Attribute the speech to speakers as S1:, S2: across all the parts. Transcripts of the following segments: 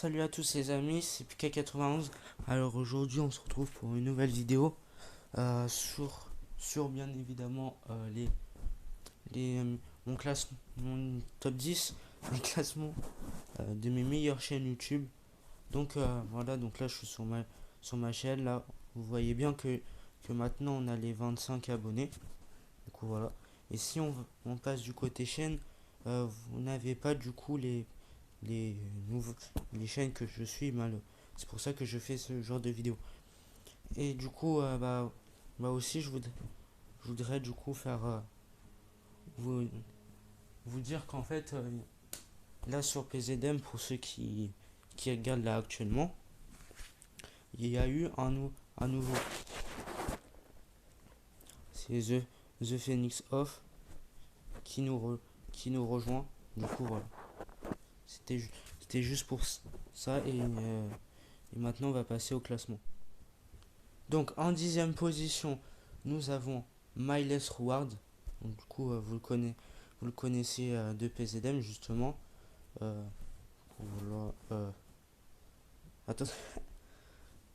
S1: Salut à tous les amis, c'est PK91. Alors aujourd'hui on se retrouve pour une nouvelle vidéo sur bien évidemment mon classement, mon top 10, les classements de mes meilleures chaînes YouTube. Donc voilà, donc là je suis sur ma chaîne, là vous voyez bien que maintenant on a les 25 abonnés. Du coup voilà. Et si on passe du côté chaîne, vous n'avez pas du coup les, nouveaux, les chaînes que je suis mal. C'est pour ça que je fais ce genre de vidéo. Et du coup, bah aussi, je voudrais du coup faire vous, vous dire qu'en fait, là sur PZM, pour ceux qui regardent là actuellement, il y a eu un nouveau. C'est The Phoenix Off qui nous rejoint. Du coup, voilà. C'était juste pour ça. Et maintenant, on va passer au classement. Donc en 10e position, nous avons Miles Howard. Donc, du coup, vous le connaissez de PZM justement. Euh, voilà, attends,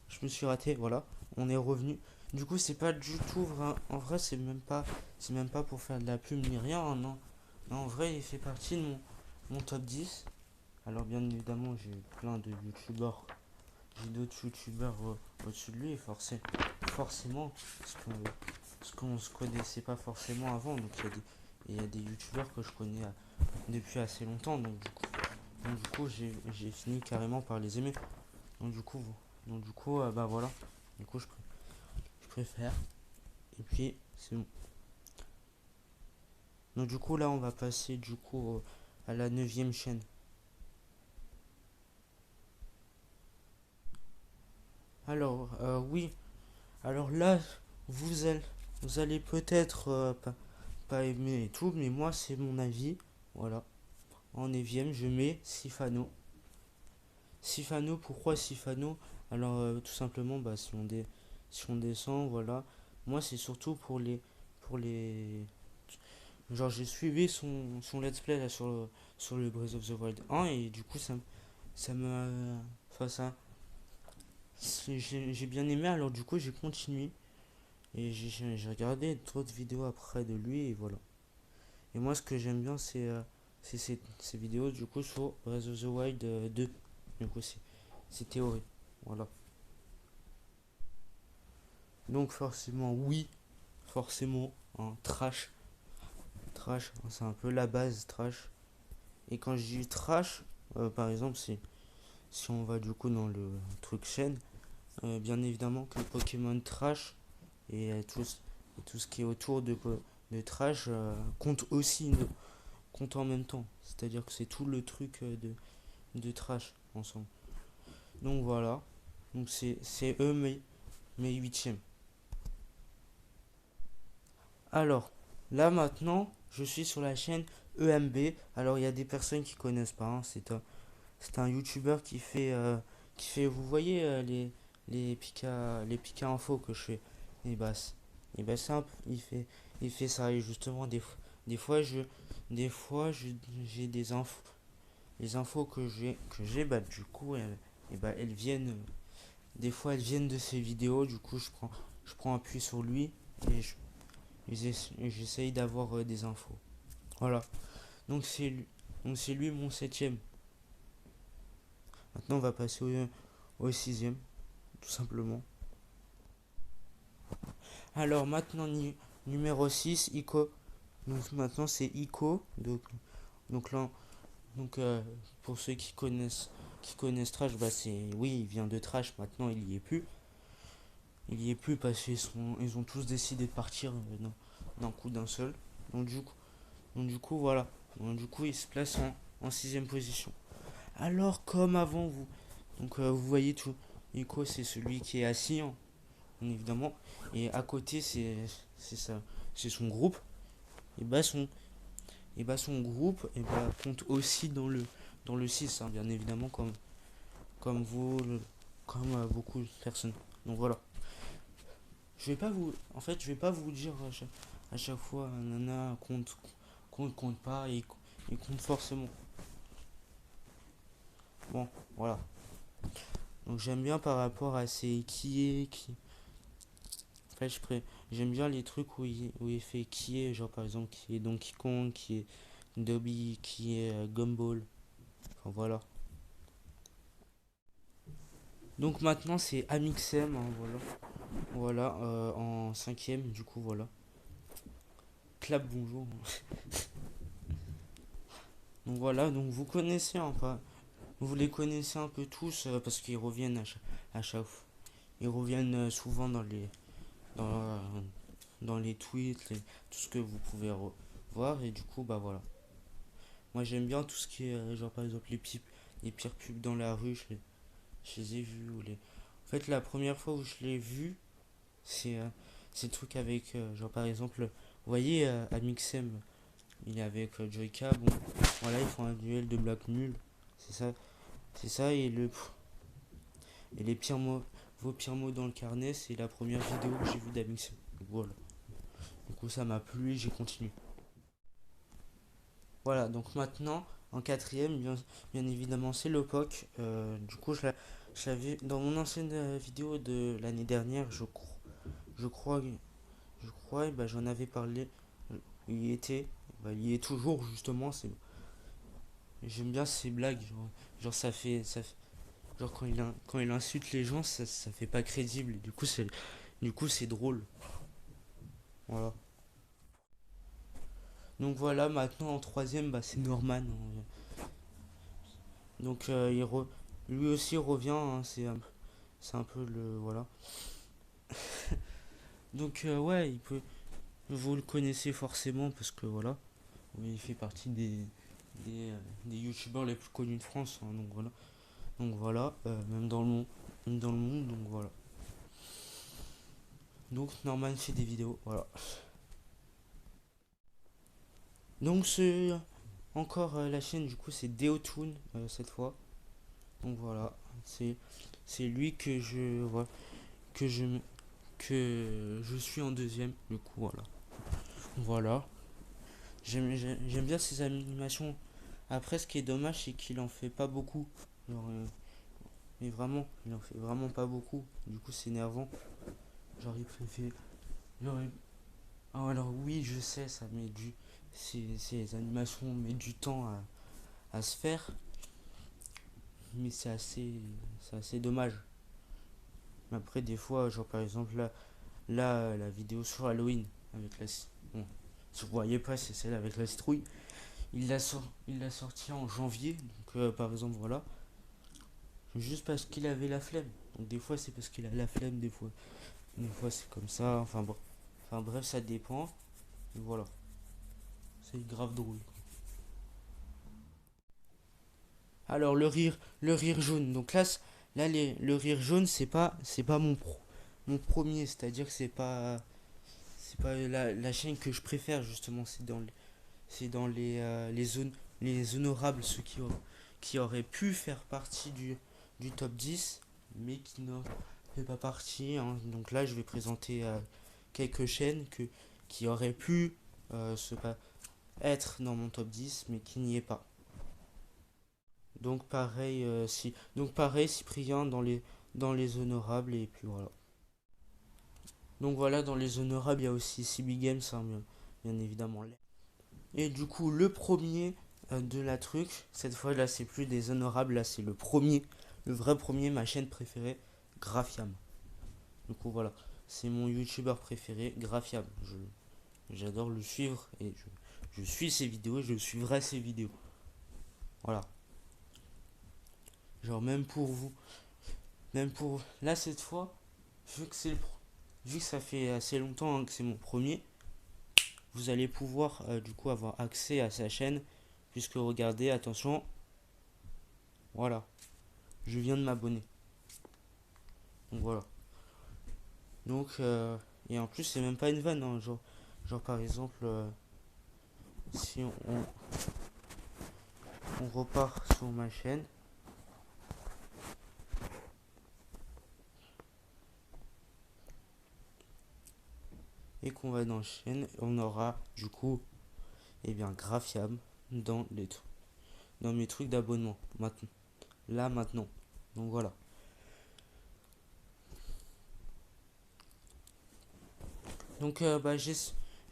S1: je me suis raté. Voilà, on est revenu. Du coup, c'est pas du tout vrai. En vrai, c'est même pas pour faire de la pub ni rien. Hein, non. Non, en vrai, il fait partie de mon top 10. Alors bien évidemment, j'ai plein de youtubeurs. J'ai d'autres youtubeurs au-dessus de lui. Et forcément, ce qu'on se connaissait pas forcément avant. Donc il y a des youtubeurs que je connais depuis assez longtemps. Donc, du coup j'ai fini carrément par les aimer. Donc du coup bah voilà. Du coup je préfère. Et puis c'est bon. Donc du coup là on va passer du coup à la 9e chaîne. Alors oui. Alors là vous allez, vous allez peut-être pas aimer et tout. Mais moi c'est mon avis. Voilà. En 9e je mets Sifano. Sifano, pourquoi Sifano? Alors tout simplement, bah, si on descend, voilà. Moi c'est surtout pour les... Genre j'ai suivi son let's play là sur le Breath of the Wild 1 et du coup ça me... Enfin ça... J'ai bien aimé, alors du coup j'ai continué et j'ai regardé d'autres vidéos après de lui et voilà. Et moi ce que j'aime bien c'est ces vidéos du coup sur Breath of the Wild 2. Du coup c'est théorie. Voilà. Donc forcément, oui, forcément, hein, trash. Trash, hein, c'est un peu la base, trash. Et quand je dis trash, par exemple, si on va du coup dans le truc chaîne, bien évidemment que Pokémon trash et tout ce qui est autour de trash compte aussi, compte en même temps. C'est-à-dire que c'est tout le truc de trash ensemble. Donc voilà, donc c'est eux mes huitièmes. Alors, là maintenant, je suis sur la chaîne EMB. Alors, il y a des personnes qui connaissent pas, hein. C'est un YouTuber vous voyez les Pika infos que je fais, les basses. Et ben simple, il fait ça. Et justement, des fois, j'ai des infos, les infos bah du coup, elles viennent, des fois elles viennent de ces vidéos. Du coup, je prends appui sur lui et j'essaye d'avoir des infos. Voilà. Donc c'est lui mon septième. Maintenant on va passer au sixième, tout simplement. Alors maintenant numéro 6 Ico. Donc maintenant c'est Ico. Donc là, donc pour ceux qui connaissent Trash, bah c'est oui, il vient de Trash. Maintenant il y est plus. Il y est plus parce ils ont tous décidé de partir d'un coup d'un seul. Donc du coup, du coup voilà. Donc, du coup il se place en sixième position. Alors comme avant vous. Donc vous voyez tout. Ico c'est celui qui est assis, hein, évidemment. Et à côté c'est ça. C'est son groupe. Et bah son groupe et bah, compte aussi dans le 6 hein, bien évidemment comme vous comme beaucoup de personnes. Donc voilà. Je vais pas vous en fait je vais pas vous dire à chaque fois nana compte pas et compte forcément. Bon, voilà. Donc j'aime bien par rapport à ces qui. En fait, j'aime bien les trucs où il fait qui est, genre par exemple qui est Donkey Kong, qui est Dobby, qui est Gumball. Enfin voilà. Donc maintenant c'est Amixem, hein, voilà. Voilà, en cinquième, du coup voilà. Clap bonjour. Donc voilà, donc vous connaissez un peu. Vous les connaissez un peu tous parce qu'ils reviennent à chaque fois. Ils reviennent souvent dans, euh, dans les tweets, tout ce que vous pouvez voir. Et du coup, bah voilà. Moi j'aime bien tout ce qui est, genre par exemple les pires pubs dans la rue, je les ai vus. En fait, la première fois où je l'ai vu, c'est le truc avec, genre par exemple, vous voyez, Amixem, il est avec Joyka, bon, voilà, ils font un duel de Black Mule, c'est ça, et les pires mots, vos pires mots dans le carnet, c'est la première vidéo que j'ai vue d'Amixem. Donc voilà, du coup ça m'a plu et j'ai continué. Voilà, donc maintenant, en quatrième, bien évidemment, c'est Lopoc. Du coup, je l'avais dans mon ancienne vidéo de l'année dernière, je crois, je crois, et bah, j'en avais parlé. Il y était, bah, il y est toujours justement. J'aime bien ces blagues, genre genre quand il insulte les gens, ça fait pas crédible. Du coup, c'est drôle. Voilà. Donc voilà, maintenant en troisième, bah, c'est Norman, hein. Donc lui aussi revient, hein, c'est un peu le voilà. Donc ouais, vous le connaissez forcément parce que voilà, il fait partie des youtubeurs les plus connus de France, hein, donc voilà, même dans le monde, donc voilà. Donc Norman fait des vidéos, voilà. Donc encore la chaîne du coup c'est Deotoon cette fois. Donc voilà, c'est c'est lui que je que je suis en deuxième du coup voilà. Voilà. J'aime bien ses animations. Après, ce qui est dommage, c'est qu'il en fait pas beaucoup. Genre, mais vraiment, il en fait vraiment pas beaucoup. Du coup, c'est énervant. Genre, il préfère. Genre, ah, alors, oui, je sais, ça met du. Ces animations mettent du temps à se faire. Mais c'est assez dommage. Mais après, des fois, genre, par exemple, la vidéo sur Halloween. Avec la. Bon, si vous voyez pas, c'est celle avec la citrouille. Il l'a sorti en janvier. Donc, par exemple, voilà. Juste parce qu'il avait la flemme. Donc des fois c'est parce qu'il a la flemme, des fois c'est comme ça. Enfin bref, ça dépend. Et voilà, c'est grave drôle. Alors le rire jaune. Donc là le rire jaune c'est pas mon premier. C'est-à-dire que c'est pas la chaîne que je préfère justement. C'est dans les zones les honorables qui auraient pu faire partie du top 10 mais qui ne fait pas partie, hein. Donc là, je vais présenter quelques chaînes qui auraient pu être dans mon top 10 mais qui n'y est pas. Donc pareil, Cyprien dans les honorables, et puis voilà. Donc voilà, dans les honorables, il y a aussi CB Games, hein, bien évidemment. Et du coup, le premier de la truc, cette fois là, c'est plus des honorables, là, c'est le premier, le vrai premier, ma chaîne préférée, Graphiam. Du coup, voilà. C'est mon youtubeur préféré, Graphiam. J'adore le suivre et je suis ses vidéos, je suivrai ses vidéos. Voilà. Genre, même pour vous. Même pour. Là, cette fois, vu que, c'est le, vu que ça fait assez longtemps, hein, que c'est mon premier, vous allez pouvoir du coup avoir accès à sa chaîne. Puisque regardez, attention, voilà. Je viens de m'abonner. Donc voilà. Donc, et en plus, c'est même pas une vanne, hein, genre par exemple, si on repart sur ma chaîne. Et qu'on va dans chaîne, on aura du coup Graphiam dans dans mes trucs d'abonnement maintenant. Là maintenant. Donc voilà. Donc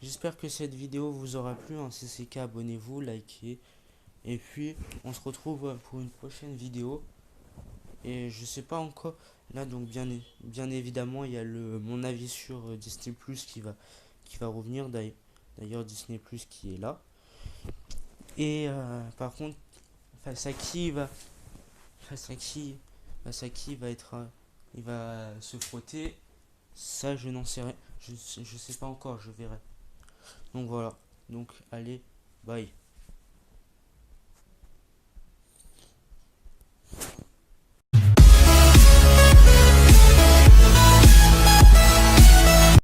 S1: j'espère que cette vidéo vous aura plu, hein. Si c'est le cas, abonnez-vous, likez. Et puis on se retrouve pour une prochaine vidéo. Et je sais pas encore. Là donc bien évidemment il y a mon avis sur Disney Plus qui va revenir d'ailleurs Disney Plus qui est là. Et par contre face à qui il va face à qui face à qui il va être il va se frotter, ça je n'en sais rien. Je sais pas encore, je verrai. Donc voilà. Donc allez, bye.